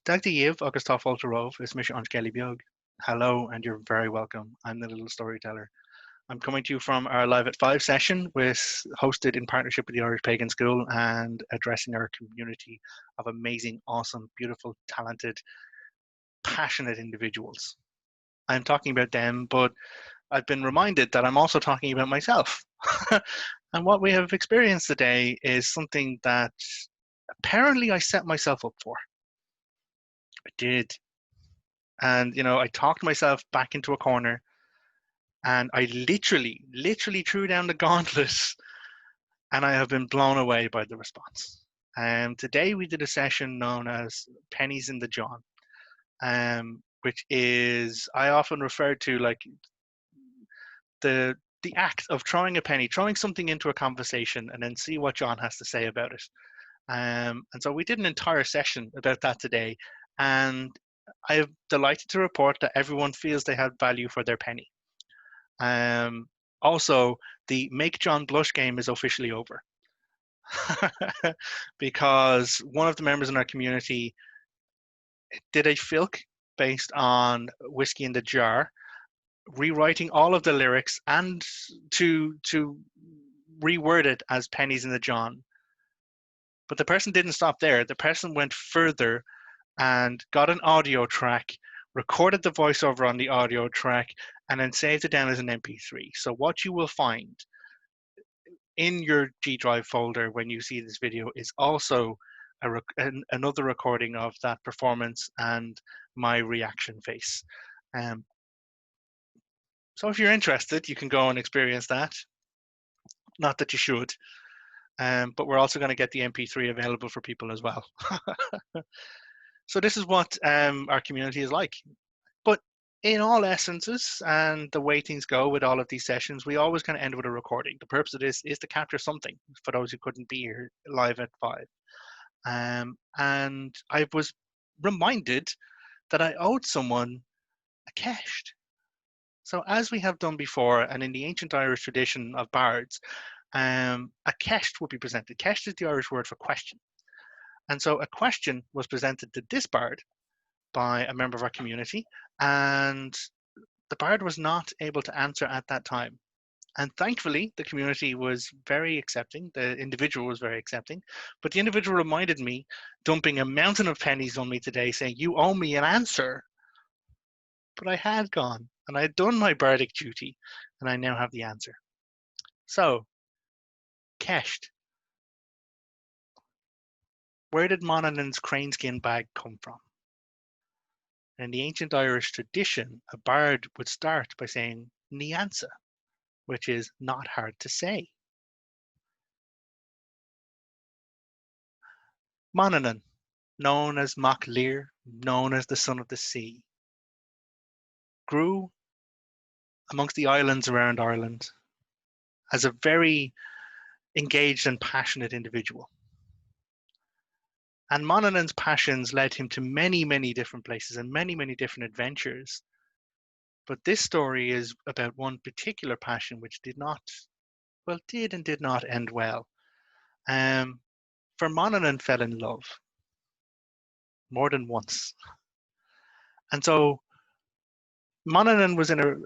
Dagda agus tá fáilte romh is mis an Skelly Beag. Hello, and you're very welcome. I'm the little storyteller. I'm coming to you from our Live at 5 session, hosted in partnership with the Irish Pagan School and addressing our community of amazing, awesome, beautiful, talented, passionate individuals. I'm talking about them, but I've been reminded that I'm also talking about myself. And what we have experienced today is something that apparently I set myself up for. I did. And, I talked myself back into a corner and I literally threw down the gauntlet and I have been blown away by the response. Today we did a session known as Pennies in the John, which is, I often refer to like the act of throwing a penny, throwing something into a conversation and then see what John has to say about it. And so we did an entire session about that today. And I am delighted to report that everyone feels they have value for their penny. Also, the Make John Blush game is officially over because one of the members in our community did a filk based on Whiskey in the Jar, rewriting all of the lyrics and to reword it as Pennies in the John. But the person didn't stop there. The person went further and got an audio track, recorded the voiceover on the audio track, and then saved it down as an MP3. So what you will find in your G Drive folder when you see this video is also another recording of that performance and my reaction face. So if you're interested, you can go and experience that. Not that you should, but we're also going to get the MP3 available for people as well. So this is what our community is like. But in all essences and the way things go with all of these sessions, we always kind of end with a recording. The purpose of this is to capture something for those who couldn't be here live at 5. And I was reminded that I owed someone a kesht. So as we have done before, and in the ancient Irish tradition of bards, a kesht would be presented. Kesht is the Irish word for question. And so a question was presented to this bard by a member of our community, and the bard was not able to answer at that time. And thankfully, the community was very accepting. The individual was very accepting. But the individual reminded me, dumping a mountain of pennies on me today, saying, "You owe me an answer." But I had gone, and I had done my bardic duty, and I now have the answer. So, Kesht. Where did Monaghan's craneskin bag come from? In the ancient Irish tradition, a bard would start by saying Niansa, which is not hard to say. Monaghan, known as Mac Lir, known as the son of the sea, grew amongst the islands around Ireland as a very engaged and passionate individual. And Monaghan's passions led him to many, many different places and many, many different adventures. But this story is about one particular passion which did and did not end well. For Monaghan fell in love more than once. And so Monaghan was in a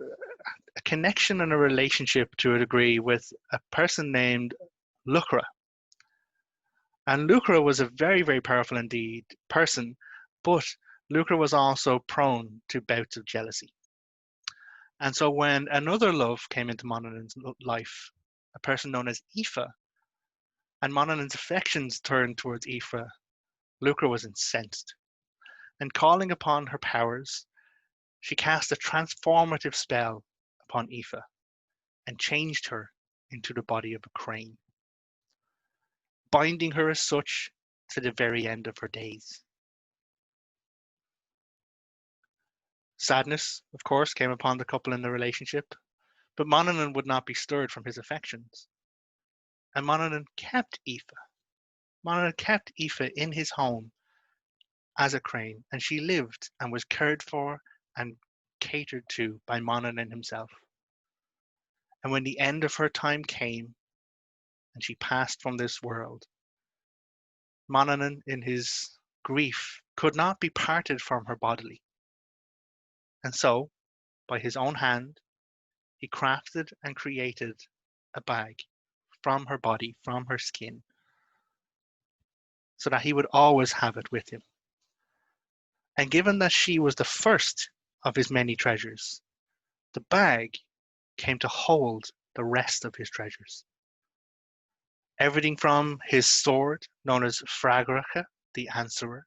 connection and a relationship to a degree with a person named Lucra. And Lucra was a very, very powerful indeed person, but Lucra was also prone to bouts of jealousy. And so when another love came into Monaghan's life, a person known as Aoife, and Monaghan's affections turned towards Aoife, Lucra was incensed. And calling upon her powers, she cast a transformative spell upon Aoife and changed her into the body of a crane, binding her as such to the very end of her days. Sadness, of course, came upon the couple in the relationship, but Monaghan would not be stirred from his affections. And Monaghan kept Aoife. Monaghan kept Aoife in his home as a crane, and she lived and was cared for and catered to by Monaghan himself. And when the end of her time came and she passed from this world, Monaghan, in his grief could not be parted from her bodily. And so, by his own hand, he crafted and created a bag from her body, from her skin, so that he would always have it with him. And given that she was the first of his many treasures, the bag came to hold the rest of his treasures. Everything from his sword, known as Fragracha, the Answerer,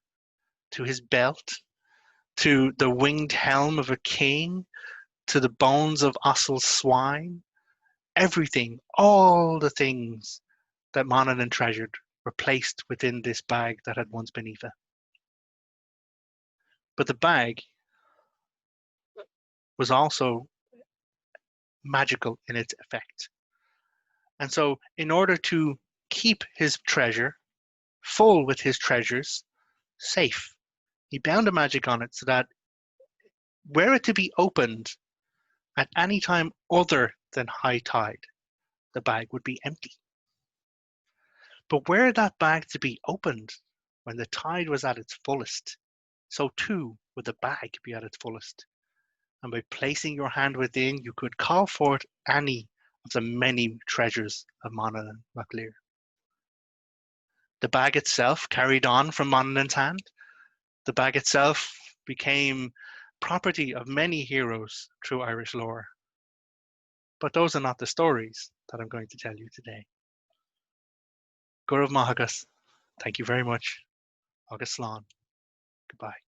to his belt, to the winged helm of a king, to the bones of Ossel's swine, everything, all the things that Monaghan treasured were placed within this bag that had once been Aoife. But the bag was also magical in its effect. And so, in order to keep his treasure full with his treasures, safe, he bound a magic on it so that were it to be opened at any time other than high tide, the bag would be empty. But were that bag to be opened when the tide was at its fullest, so too would the bag be at its fullest. And by placing your hand within, you could call forth any of the many treasures of Monaghan MacLear. The bag itself carried on from Monaghan's hand. The bag itself became property of many heroes through Irish lore. But those are not the stories that I'm going to tell you today. Gurav Mahagas, thank you very much. Agus Slán. Goodbye.